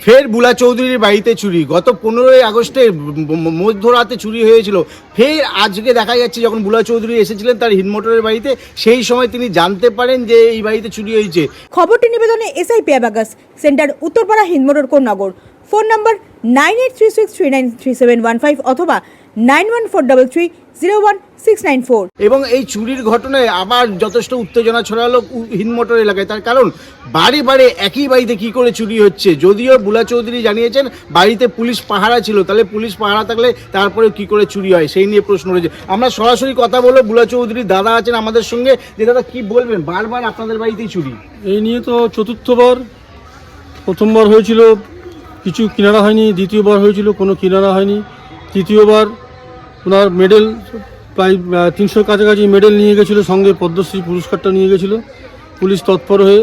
ফের বুলা চৌধুরীর বাড়িতে চুরি। গত 15ই আগস্টে মধ্যরাতে চুরি হয়েছিল। ফের আজকে দেখা যাচ্ছে যখন বুলা চৌধুরী এসেছিলেন তার হিন্দমোটরের বাড়িতে, সেই সময় তিনি জানতে পারেন যে এই বাড়িতে চুরি হয়েছে। খবরটি নিবেদনে এসআই পেয়াবাগাস, centre Uttarpara Hindmotor Konnagar. Phone number 9836393715 অথবা 9143301694। এবং এই চুরির ঘটনায় আবার যথেষ্ট উত্তেজনা ছড়ালো হিন্দমোটর এলাকায়। তার কারণ বারে বারে একই বাড়িতে কি করে চুরি হচ্ছে। যদিও বুলা চৌধুরী জানিয়েছেন বাড়িতে পুলিশ পাহারা ছিল, তাহলে পুলিশ পাহারা থাকলে তারপরে কি করে চুরি হয় সেই নিয়ে প্রশ্ন রয়েছে। আমরা সরাসরি কথা বলবো, বুলা চৌধুরীর দাদা আছেন আমাদের সঙ্গে। যে দাদা কি বলবেন, বারবার আপনাদের বাড়িতেই চুরি? এই নিয়ে তো চতুর্থবার। প্রথমবার হয়েছিল কিছু কিনারা হয়নি, দ্বিতীয়বার হয়েছিল কোনো কিনারা হয়নি, তৃতীয়বার ওনার মেডেল প্রায় 300 কাছাকাছি মেডেল নিয়ে গেছিলো, সঙ্গে পদ্মশ্রী পুরস্কারটা নিয়ে গেছিলো। পুলিশ তৎপর হয়ে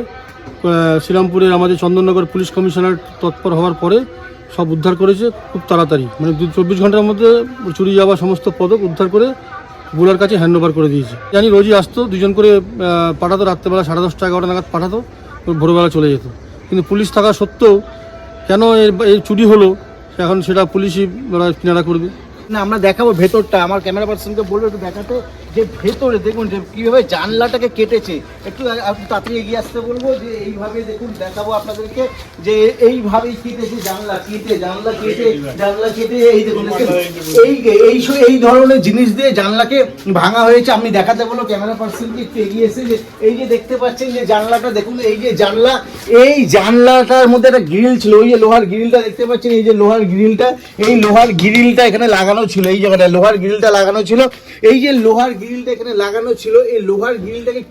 শ্রীরামপুরের আমাদের চন্দননগর পুলিশ কমিশনার তৎপর হওয়ার পরে সব উদ্ধার করেছে খুব তাড়াতাড়ি, মানে 24 ঘন্টার মধ্যে চুরি যাওয়া সমস্ত পদক উদ্ধার করে বুলার কাছে হ্যান্ডওভার করে দিয়েছে। জানি রোজই আসতো, দুজন করে পাঠাতো, রাত্রেবেলা 10:30 11টা নাগাদ পাঠাতো, ভোরবেলা চলে যেত। কিন্তু পুলিশ থাকা সত্ত্বেও কেন এর চুরি হলো এখন সেটা পুলিশই ওরা কিনারা করবে। না, আমরা দেখাবো ভেতরটা। আমার ক্যামেরা পার্সনকে বলবো একটু দেখাতে, যে ভেতরে দেখুন যে কীভাবে জানলাটাকে কেটেছে। একটু তাড়াতাড়ি এগিয়ে আসতে বলবো, যে এইভাবে দেখুন, দেখাবো আপনাদেরকে যে এইভাবেই কেটেছে জানলা কেটে এই দেখুন এই ধরনের জিনিস দিয়ে জানলাকে ভাঙা হয়েছে। আমি দেখাতে বলবো ক্যামেরা পার্সনকে একটু এগিয়ে এসে, যে এই যে দেখতে পাচ্ছেন যে জানলাটা দেখুন, এই যে জানলা, এই জানলাটার মধ্যে একটা গ্রিল ছিল, ওই যে লোহার গ্রিলটা দেখতে পাচ্ছেন, এই যে লোহার গ্রিলটা, এই লোহার গ্রিলটা এখানে লাগানো ছিল, এই জায়গাটা লোহার গ্রিলটা লাগানো ছিল, এই যে লোহার গ্রিলটা এখানে লাগানো ছিল, এই লোহার গ্রিলটাকে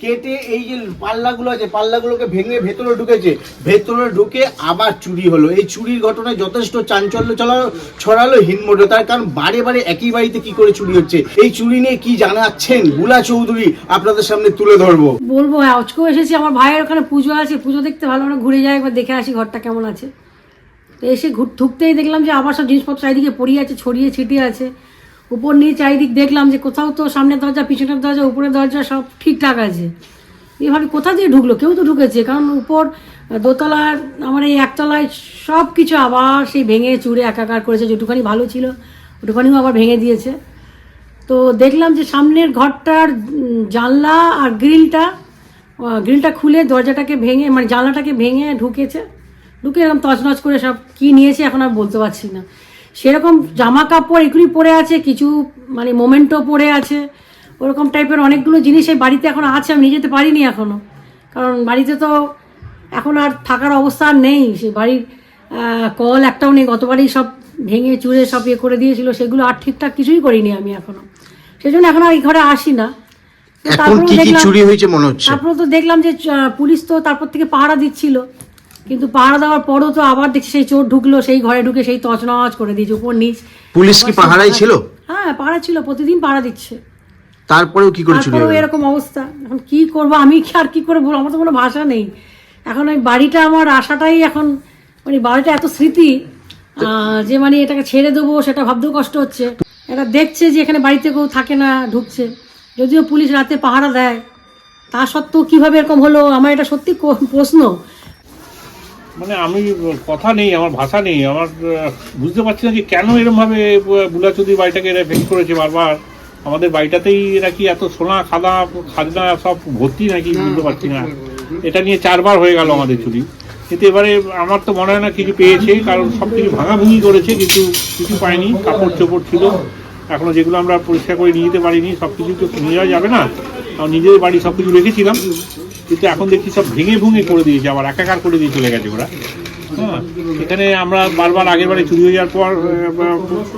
কেটে এই যে পাল্লাগুলো আছে, পাল্লাগুলোকে ভেঙে ভেতরে ঢুকেছে, ভেতরে ঢুকে আবার চুরি হলো। এই চুরির ঘটনায় যথেষ্ট চাঞ্চল্য ছড়ালো হিন্দমোটরে। তার কারণ বারে বারে একই বাড়িতে কি করে চুরি হচ্ছে। এই চুরি নিয়ে কি জানাচ্ছেন বুলা চৌধুরী আপনাদের সামনে তুলে ধরবো। বলবো আজকেও এসেছি, আমার ভাইয়ের ওখানে পুজো আছে, পুজো দেখতে ভালো করে ঘুরে যাই, একবার দেখে আসি ঘরটা কেমন আছে। তো এসে ঢুকতেই দেখলাম যে আবার সব জিনিসপত্র চারিদিকে পড়িয়ে আছে, ছড়িয়ে ছিটিয়ে আছে, উপর নিয়ে চারিদিক দেখলাম যে কোথাও তো সামনের দরজা, পিছনের দরজা, উপরের দরজা সব ঠিকঠাক আছে। এভাবে কোথা দিয়ে ঢুকলো, কেউ তো ঢুকেছে, কারণ উপর দোতলার আমার এই একতলায় সব কিছু আবার সেই ভেঙে চুরে একাকার করেছে। যেটুখানি ভালো ছিল ওটুখানিও আবার ভেঙে দিয়েছে। তো দেখলাম যে সামনের ঘরটার জানলা আর গ্রিলটা খুলে দরজাটাকে ভেঙে, মানে জানলাটাকে ভেঙে ঢুকে এরকম তছনছ করে সব কি নিয়েছে এখন আর বলতে পারছি না। সেরকম জামা কাপড় এগুলি পরে আছে, কিছু মানে মোমেন্টো পরে আছে, ওরকম টাইপের অনেকগুলো জিনিস এই বাড়িতে এখন আছে। আমি নিয়ে যেতে পারিনি এখনও, কারণ বাড়িতে তো এখন আর থাকার অবস্থা আর নেই। সে বাড়ির কল একটাও নেই, গতবারই সব ভেঙে চুরে সব করে দিয়েছিল, সেগুলো আর ঠিকঠাক কিছুই করিনি আমি এখনো, সেই জন্য এখন আর এই ঘরে আসি না। তারপরে তো দেখলাম যে পুলিশ তো তারপর থেকে পাহারা দিচ্ছিল, কিন্তু পাহারা দেওয়ার পরও তো আবার দেখছি সেই চোর ঢুকলো, সেই ঘরে ঢুকে সেই তছনছ করে দিয়েছে উপর নিচ। পুলিশ কি পাহারাই ছিল? হ্যাঁ, পাহারা ছিল, প্রতিদিন পাহারা দিচ্ছে। তারপরেও কি করে চুরি হলো? এরকম অবস্থা, এখন কি করবো আমি, আর কি করে বলবো, আমার তো কোনো ভাষা নেই। এখন ওই বাড়িটা, আমার আশাটাই এখন, মানে বাড়িটা এত স্মৃতি যে মানে এটাকে ছেড়ে দেবো সেটা ভাবতেও কষ্ট হচ্ছে। এটা দেখছে যে এখানে বাড়িতে কেউ থাকে না, ঢুকছে, যদিও পুলিশ রাতে পাহারা দেয়, তা সত্ত্বেও কিভাবে এরকম হলো, আমার এটা সত্যি প্রশ্ন। মানে আমি কথা নেই, আমার ভাষা নেই, আমার বুঝতে পারছি না যে কেন এরমভাবে বুলা চৌধুরী বাড়িটাকে এরা ভেঙে করেছে বারবার। আমাদের বাড়িটাতেই নাকি এত সোনা খাজনা সব ভর্তি নাকি, বুঝতে পারছি না। এটা নিয়ে 4বার হয়ে গেল আমাদের চুরি, কিন্তু এবারে আমার তো মনে হয় না কিছু পেয়েছে, কারণ সব কিছু ভাঙাভুঙি করেছে, কিন্তু কিছু পায়নি। কাপড় চোপড় ছিল এখনো, যেগুলো আমরা পরিষ্কার করে নিয়ে যেতে পারিনি, সব কিছু তো নিয়ে যাওয়া যাবে না। আমার নিজের বাড়ি সব কিছু রেখেছিলাম, কিন্তু এখন দেখছি সব ভেঙে করে দিয়েছে, আবার একাকার করে দিয়ে চলে গেছে ওরা। হ্যাঁ, এখানে আমরা বারবার আগের বারে চুরি হয়ে যাওয়ার পর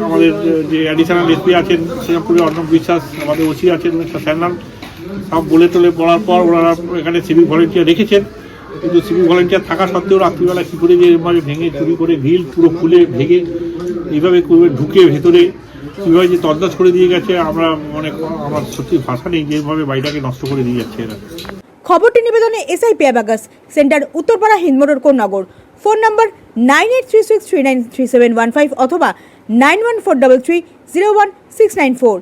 আমাদের যে অ্যাডিশনাল এসপি আছেন শ্রীরামপুরে অর্ণব বিশ্বাস, আমাদের ওসি আছেন স্যান্নাল, সব বলার পর ওরা এখানে সিভিক ভলেন্টিয়ার রেখেছেন, কিন্তু সিভিক ভলেন্টিয়ার থাকা সত্ত্বেও রাত্রিবেলা কী করে যে এরভাবে ভেঙে চুরি করে গ্রিল পুরো খুলে ভেঙে এইভাবে ঢুকে ভেতরে কীভাবে যে তদলাশ করে দিয়ে গেছে, আমার সত্যি ভাষা নেই যেভাবে বাড়িটাকে নষ্ট করে দিয়ে যাচ্ছে এরা। খবরটি নিবেদনে এসআই পেয়াবাগাস, centre Uttarpara Hindmotor Konnagar. Phone number 9836393715 অথবা 9143301694।